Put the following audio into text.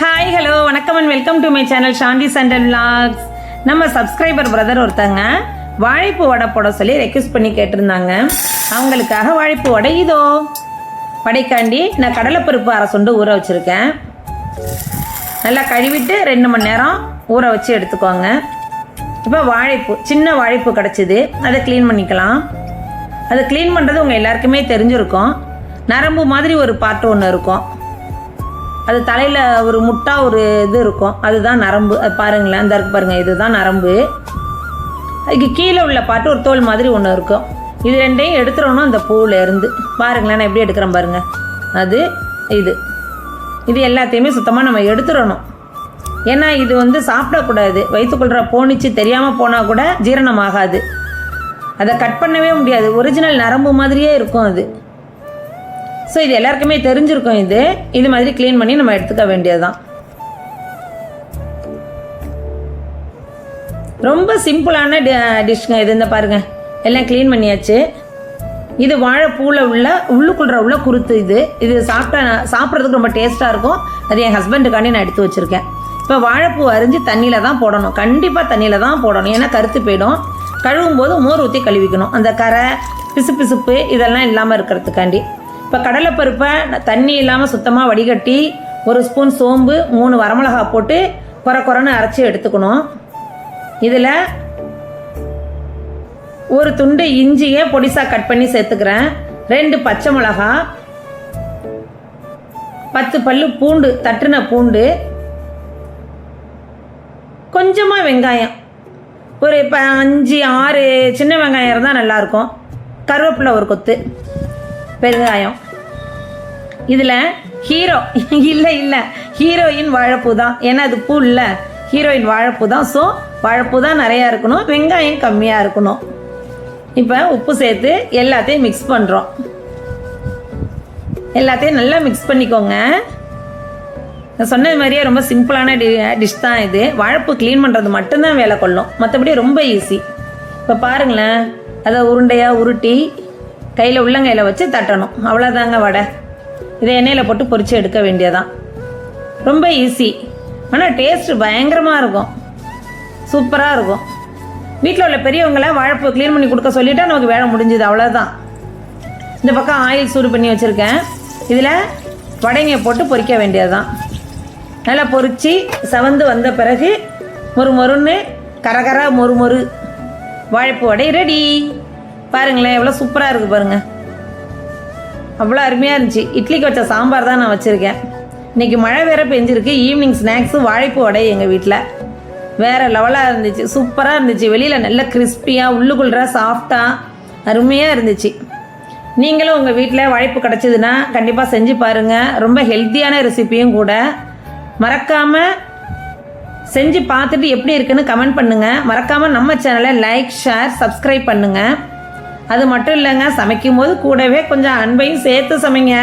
Hi hello வணக்கம் and welcome to my channel Shanthi சண்டல் vlogs. நம்ம சப்ஸ்கிரைபர் பிரதர் ஒருத்தங்க வாழைப்பூ வடை போட சொல்லி ரெக்வஸ்ட் பண்ணி கேட்டிருந்தாங்க. அவங்களுக்காக வாழைப்பூ வடை இதோ. வடைக்காண்டி நான் கடலைப்பருப்பு அரை சுண்டு ஊற வச்சுருக்கேன். நல்லா கழுவிட்டு 2 மணி நேரம் ஊற வச்சு எடுத்துக்கோங்க. இப்போ வாழைப்பூ சின்ன வாழைப்பூ கிடச்சிது, அதை க்ளீன் பண்ணிக்கலாம். அதை க்ளீன் பண்ணுறது உங்கள் எல்லாருக்குமே தெரிஞ்சிருக்கும். நரம்பு மாதிரி ஒரு பாட்டு ஒன்று இருக்கும், அது தலையில் ஒரு முட்டா ஒரு இது இருக்கும், அதுதான் நரம்பு. அது பாருங்களேன், அந்த இருக்கு பாருங்கள், இதுதான் நரம்பு. அதுக்கு கீழே உள்ள பாட்டு ஒரு தோல் மாதிரி ஒன்று இருக்கும். இது ரெண்டையும் எடுத்துடணும் அந்த பூவில் இருந்து. பாருங்களேன், நான் எப்படி எடுக்கிறேன் பாருங்கள். அது இது எல்லாத்தையுமே சுத்தமாக நம்ம எடுத்துடணும். ஏன்னா இது சாப்பிடக்கூடாது. வயிற்றுக்குள்ள போனிச்சு தெரியாமல் போனால் கூட ஜீரணம் ஆகாது. அதை கட் பண்ணவே முடியாது. ஒரிஜினல் நரம்பு மாதிரியே இருக்கும் அது. ஸோ இது எல்லாருக்குமே தெரிஞ்சிருக்கும். இது மாதிரி க்ளீன் பண்ணி நம்ம எடுத்துக்க வேண்டியது தான். ரொம்ப சிம்பிளான டிஷ்ங்க இது. இந்த பாருங்கள், எல்லாம் க்ளீன் பண்ணியாச்சு. இது வாழைப்பூவில் உள்ளுக்குள்ள குருத்து. இது சாப்பிட்றதுக்கு ரொம்ப டேஸ்ட்டாக இருக்கும். அது என் ஹஸ்பண்டுக்காண்டி நான் எடுத்து வச்சுருக்கேன். இப்போ வாழைப்பூ அரிஞ்சு தண்ணியில் தான் போடணும், கண்டிப்பாக தண்ணியில் தான் போடணும். ஏன்னா கருத்து போயிடும். கழுவும் போது மோர் ஊற்றி கழுவிக்கணும், அந்த கரை பிசுப்பு இதெல்லாம் இல்லாமல் இருக்கிறதுக்காண்டி. இப்போ கடலைப்பருப்பை தண்ணி இல்லாமல் சுத்தமாக வடிகட்டி 1 ஸ்பூன் சோம்பு 3 வரமிளகா போட்டு குறைன்னு அரைச்சி எடுத்துக்கணும். இதில் ஒரு துண்டு இஞ்சியை பொடிசாக கட் பண்ணி சேர்த்துக்கிறேன். 2 பச்சை மிளகா, 10 பல்லு பூண்டு, தட்டுன பூண்டு, கொஞ்சமாக வெங்காயம், ஒரு 5-6 சின்ன வெங்காயம் இருந்தால் நல்லாயிருக்கும். கருவேப்பிலை ஒரு கொத்து, பெருங்காயம். இதில் ஹீரோயின் வாழைப்பூ தான். ஏன்னா அது பூ இல்லை, ஹீரோயின் வாழைப்பூ தான். ஸோ வாழைப்பூ தான் நிறையா இருக்கணும், வெங்காயம் கம்மியாக இருக்கணும். இப்போ உப்பு சேர்த்து எல்லாத்தையும் மிக்ஸ் பண்ணுறோம். எல்லாத்தையும் நல்லா மிக்ஸ் பண்ணிக்கோங்க. நான் சொன்னது மாதிரியே ரொம்ப சிம்பிளான டிஷ் தான் இது. வாழைப்பூ க்ளீன் பண்ணுறது மட்டும்தான் வேலை கொள்ளும், மற்றபடி ரொம்ப ஈஸி. இப்போ பாருங்களேன், அதை உருண்டையாக உருட்டி கையில் உள்ளங்கையில் வச்சு தட்டணும், அவ்வளோதாங்க வடை. இதை எண்ணெயில் போட்டு பொரித்து எடுக்க வேண்டியதான். ரொம்ப ஈஸி, ஆனால் டேஸ்ட்டு பயங்கரமாக இருக்கும், சூப்பராக இருக்கும். வீட்டில் உள்ள பெரியவங்களை வாழைப்பூ க்ளீன் பண்ணி கொடுக்க சொல்லிவிட்டா நமக்கு வேலை முடிஞ்சுது, அவ்வளோதான். இந்த பக்கம் ஆயில் சூடு பண்ணி வச்சுருக்கேன். இதில் வடைங்க போட்டு பொரிக்க வேண்டியது தான். நல்லா பொரித்து செவந்து வந்த பிறகு மொறுன்னு கரகர மொறு வாழைப்பூ வடை ரெடி. பாருங்களேன், எவ்வளோ சூப்பராக இருக்குது பாருங்கள், அவ்வளோ அருமையாக இருந்துச்சு. இட்லிக்கு வச்ச சாம்பார் தான் நான் வச்சுருக்கேன். இன்றைக்கி மழை வேறு பெஞ்சிருக்கு. ஈவினிங் ஸ்நாக்ஸு வாழைப்பூ வடை எங்கள் வீட்டில் வேறு லெவலாக இருந்துச்சு, சூப்பராக இருந்துச்சு. வெளியில் நல்ல கிறிஸ்பியாக, உள்ளுக்குள்ள சாஃப்டாக அருமையாக இருந்துச்சு. நீங்களும் உங்கள் வீட்டில் வாழைப்பூ கிடச்சிதுன்னா கண்டிப்பாக செஞ்சு பாருங்கள். ரொம்ப ஹெல்த்தியான ரெசிப்பியும் கூட. மறக்காமல் செஞ்சு பார்த்துட்டு எப்படி இருக்குன்னு கமெண்ட் பண்ணுங்கள். மறக்காமல் நம்ம சேனலை லைக், ஷேர், சப்ஸ்கிரைப் பண்ணுங்கள். அது மட்டும் இல்லைங்க, சமைக்கும் போது கூடவே கொஞ்சம் அன்பையும் சேர்த்து சமைங்க.